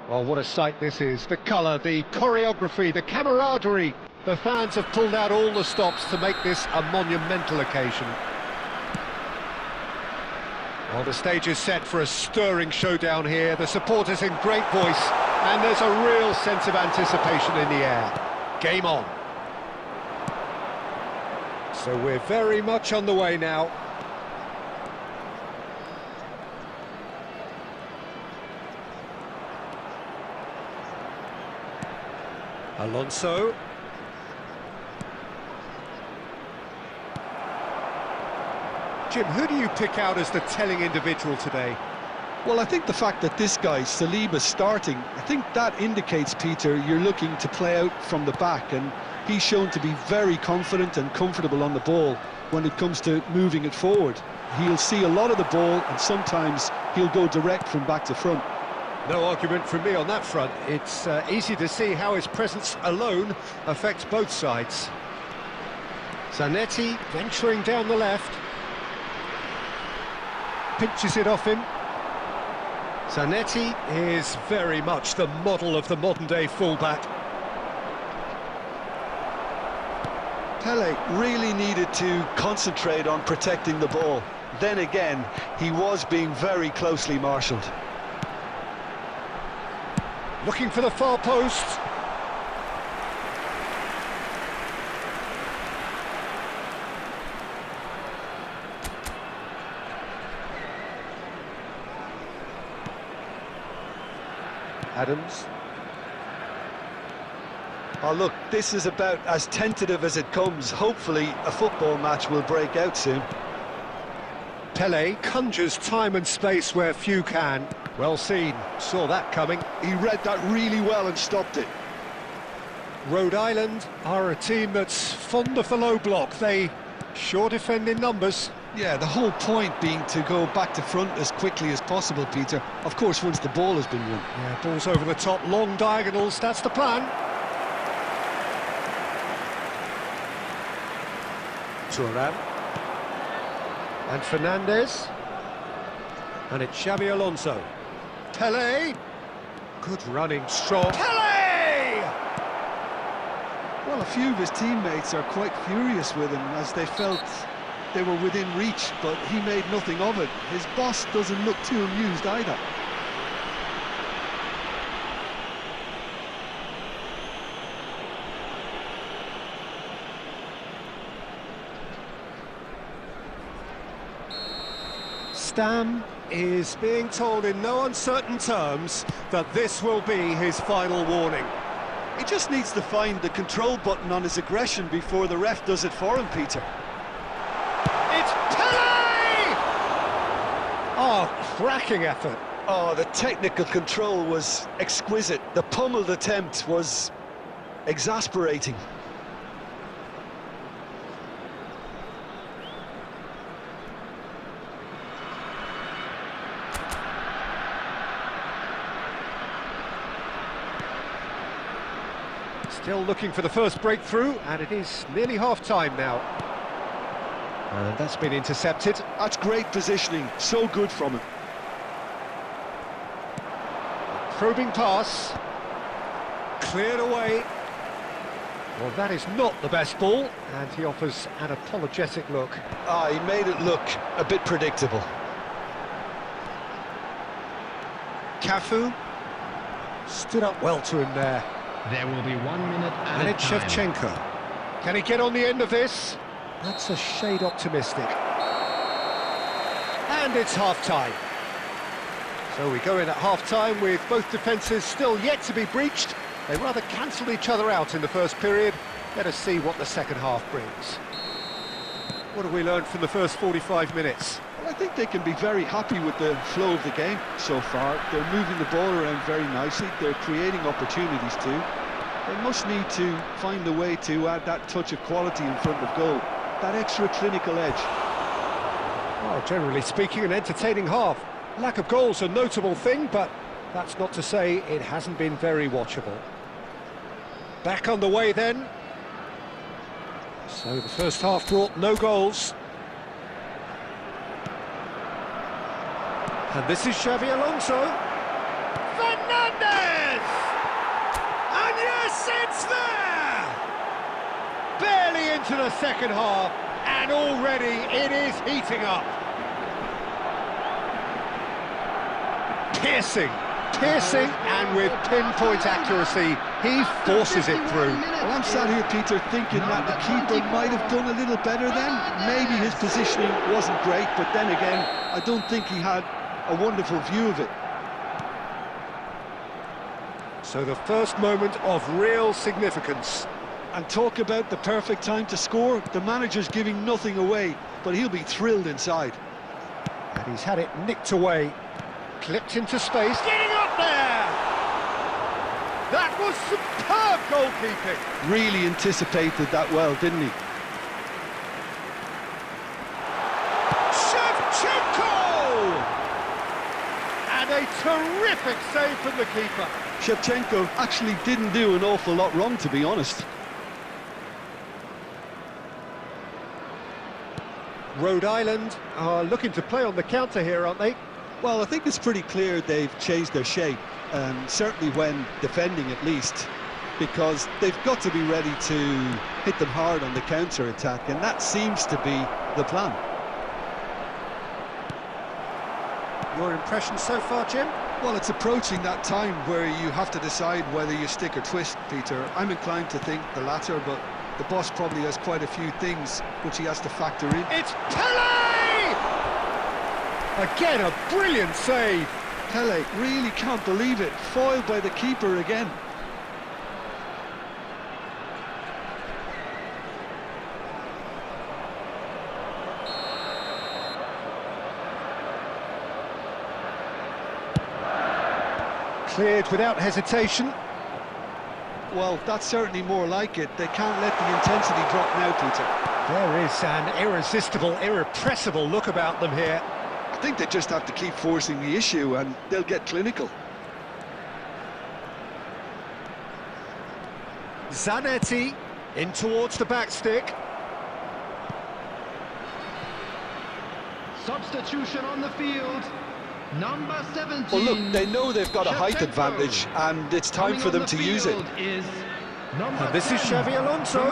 Well, what a sight this is. The colour, the choreography, the camaraderie. The fans have pulled out all the stops to make this a monumental occasion. Well, the stage is set for a stirring showdown here. The supporters in great voice, and there's a real sense of anticipation in the air. Game on. So we're very much on the way now. Alonso. Jim, who do you pick out as the telling individual today? Well, I think the fact that this guy, Saliba's starting, I think that indicates, Peter, you're looking to play out from the back, and he's shown to be very confident and comfortable on the ball when it comes to moving it forward. He'll see a lot of the ball, and sometimes he'll go direct from back to front. No argument from me on that front. It's easy to see how his presence alone affects both sides. Zanetti venturing down the left. Pinches it off him. Zanetti is very much the model of the modern-day fullback. Pele really needed to concentrate on protecting the ball. Then again, he was being very closely marshalled. Looking for the far post. Adams. Oh look, this is about as tentative as it comes. Hopefully a football match will break out soon. Pele conjures time and space where few can. Well seen, saw that coming. He read that really well and stopped it. Rhode Island are a team that's fond of the low block. They sure defend in numbers. Yeah, the whole point being to go back to front as quickly as possible, Peter. Of course, once the ball has been won. Yeah, ball's over the top, long diagonals, that's the plan. Thuram. And Fernandez. And it's Xabi Alonso. Pele. Good running, strong. Pele! Well, a few of his teammates are quite furious with him as they felt they were within reach, but he made nothing of it. His boss doesn't look too amused either. Stam is being told in no uncertain terms that this will be his final warning. He just needs to find the control button on his aggression before the ref does it for him, Peter. It's Pele! Oh, cracking effort. Oh, the technical control was exquisite. The pummeled attempt was exasperating. Still looking for the first breakthrough, and it is nearly half-time now. And that's been intercepted. That's great positioning, so good from him. Probing pass. Cleared away. Well, that is not the best ball, and he offers an apologetic look. Ah, he made it look a bit predictable. Cafu stood up well to him there. There will be 1 minute And it's time. Shevchenko. Can he get on the end of this? That's a shade optimistic. And it's half-time. So we go in at half-time with both defences still yet to be breached. They rather cancelled each other out in the first period. Let us see what the second half brings. What have we learned from the first 45 minutes? Well, I think they can be very happy with the flow of the game so far. They're moving the ball around very nicely. They're creating opportunities too. They must need to find a way to add that touch of quality in front of goal. That extra clinical edge. Well, generally speaking, an entertaining half. Lack of goals a notable thing, but that's not to say it hasn't been very watchable. Back on the way then. So the first half brought no goals. And this is Xabi Alonso. Fernandez! It's there! Barely into the second half, and already it is heating up. Piercing, and with pinpoint accuracy, he forces it through. Well, I'm sat here, Peter, thinking that the keeper might have done a little better then. Maybe his positioning wasn't great, but then again, I don't think he had a wonderful view of it. So the first moment of real significance. And talk about the perfect time to score. The manager's giving nothing away, but he'll be thrilled inside. And he's had it nicked away. Clipped into space, getting up there! That was superb goalkeeping! Really anticipated that well, didn't he? Shevchenko! And a terrific save from the keeper. Shevchenko actually didn't do an awful lot wrong, to be honest. Rhode Island are looking to play on the counter here, aren't they? Well, I think it's pretty clear they've changed their shape, certainly when defending at least, because they've got to be ready to hit them hard on the counter-attack, and that seems to be the plan. Your impression so far, Jim? Well, it's approaching that time where you have to decide whether you stick or twist, Peter. I'm inclined to think the latter, but the boss probably has quite a few things which he has to factor in. It's Pele! Again, a brilliant save. Pele, really can't believe it. Foiled by the keeper again. Cleared without hesitation. Well, that's certainly more like it. They can't let the intensity drop now, Peter. There is an irresistible, irrepressible look about them here. I think they just have to keep forcing the issue and they'll get clinical. Zanetti in towards the back stick. Substitution on the field. Number 17. Well, look, they know they've got a height advantage and it's time for them to use it. And this is Xavi Alonso.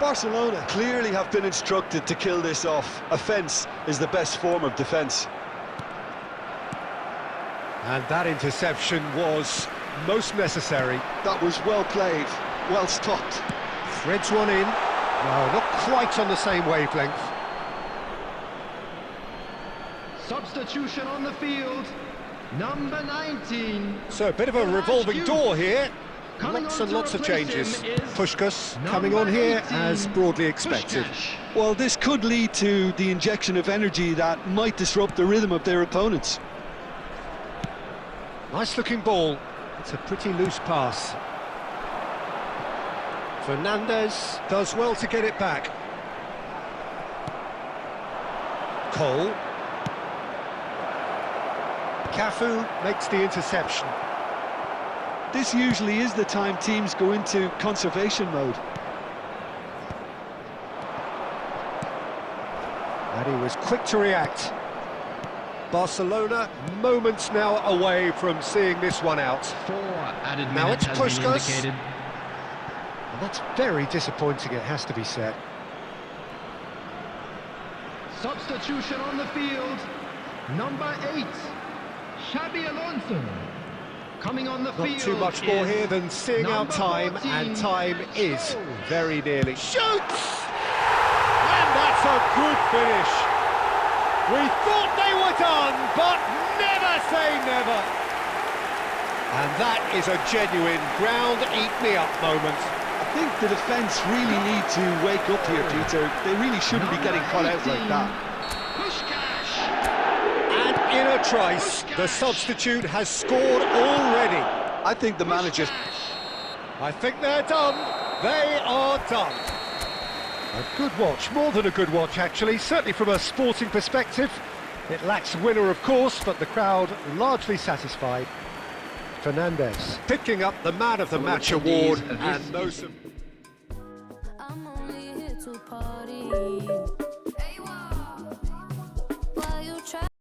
Barcelona clearly have been instructed to kill this off. Offence is the best form of defence. And that interception was most necessary. That was well played, well stopped. Threads one in. No, not quite on the same wavelength. Substitution on the field. Number 19. So a bit of a revolving door here. Coming Lots on and to lots of replace changes. him is Puskás coming on here as broadly expected. Well, this could lead to the injection of energy that might disrupt the rhythm of their opponents. Nice looking ball. It's a pretty loose pass. Fernandez does well to get it back. Cole. Cafu makes the interception. This usually is the time teams go into conservation mode. And he was quick to react. Barcelona moments now away from seeing this one out. 4 added Now minutes it's has been Puskás. indicated. And that's very disappointing, it has to be said. Substitution on the field. Number 8. Xabi Alonso. Coming on the Not field. too much more is here than seeing out time, 14, and time is Scholes. very nearly. Shoots! And that's a good finish. We thought they were done, but never say never. And that is a genuine ground-eat-me-up moment. I think the defence really need to wake up here, Peter. They really shouldn't be getting caught out like that. And in a trice, the substitute has scored already. I think the manager... I think they're done. They are done. A good watch, more than a good watch actually, certainly from a sporting perspective. It lacks winner, of course, but the crowd largely satisfied. Fernandez picking up the Man of the Match award, and no... I'm only here to party.